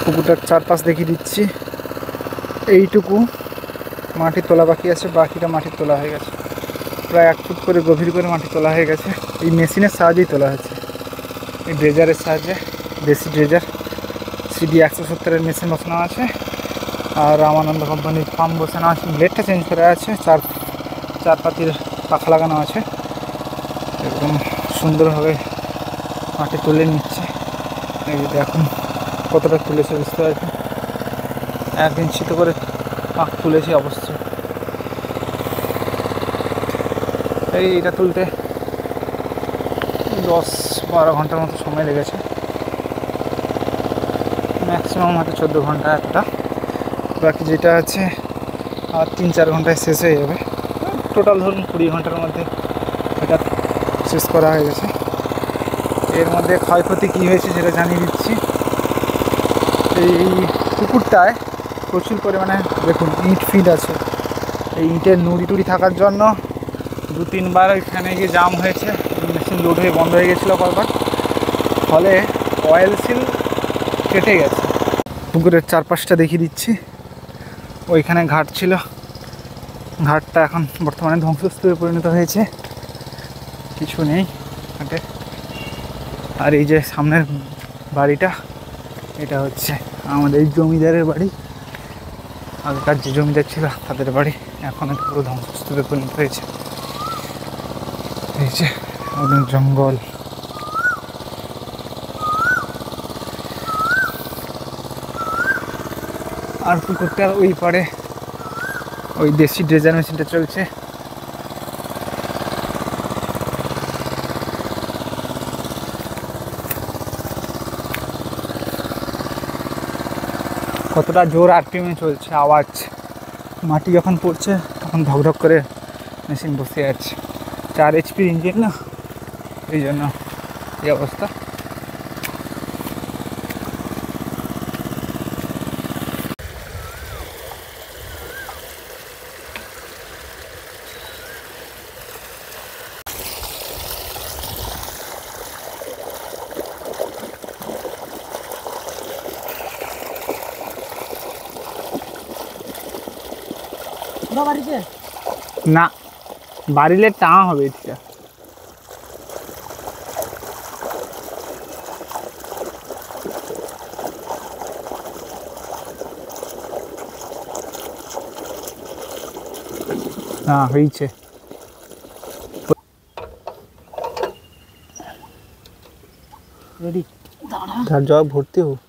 পুকুরটার চারপাশ দেখিয়ে দিচ্ছি। এইটুকু মাটি তোলা বাকি আছে, বাকিটা মাটি তোলা হয়ে গেছে। প্রায় 1 ফুট করে গভীর করে মাটি তোলা হয়ে গেছে। এই মেশিনের সাহায্যেই তোলা হয়েছে, এই ড্রেজারের সাহায্যে। দেশি ড্রেজার সিডি 170-এর মেশিন বসানো আছে, আর রামানন্দ কোম্পানির পাম্প বসানো আছে। ব্লেডটা চেঞ্জ করা আছে, চার পাতির পাখা লাগানো আছে। একদম সুন্দরভাবে মাটি তুলে নিচ্ছে। এই যে এখন কতটা তুলেছে বুঝতে পারছি, 1 ইঞ্চিতে করে পাক তুলেছি অবশ্যই। এইটা তুলতে 10-12 ঘন্টার মতো সময় লেগেছে, ম্যাক্সিমাম হয়তো 14 ঘন্টা একটা। বাকি যেটা আছে আর 3-4 ঘন্টায় শেষ হয়ে যাবে। টোটাল ধরুন 20 ঘন্টার মধ্যে এটা শেষ করা হয়ে গেছে। এর মধ্যে ক্ষয়ক্ষতি কী হয়েছে সেটা জানিয়ে দিচ্ছি। এই পুকুরটায় প্রচুর পরিমাণে দেখুন ইট ফিট আছে। এই ইটের নুড়ি টুড়ি থাকার জন্য 2-3 বার এখানে গিয়ে জাম হয়েছে, মেশিন লোড হয়ে বন্ধ হয়ে গেছিলো বারবার, ফলে অয়েল সিল কেটে গেছে। পুকুরের চারপাশটা দেখিয়ে দিচ্ছি। ওইখানে ঘাট ছিল, ঘাটটা এখন বর্তমানে ধ্বংসস্তূপে পরিণত হয়েছে, কিছু নেই ঘাটে। আর এই যে সামনের বাড়িটা, এটা হচ্ছে আমাদের জমিদারের বাড়ি। আগেকার যে জমিদার ছিল তাদের বাড়ি, এখন এটা পুরো ধ্বংসস্তূপে পরিণত হয়েছে। এই যে অনেক জঙ্গল। আর পুকুরটার ওই পাড়ে ওই দেশি ড্রেজার মেশিনটা চলছে। কতটা জোর আরপিএমে চলছে আওয়াজ, মাটি যখন পড়ছে তখন ধকধক করে মেশিন বসে যাচ্ছে। 4 HP ইঞ্জিন না, এই জন্য এই অবস্থা। না, বাড়িলে টাঙা হবে এটা। হ্যাঁ হয়েছে, রেডি। জল ভর্তি হোক।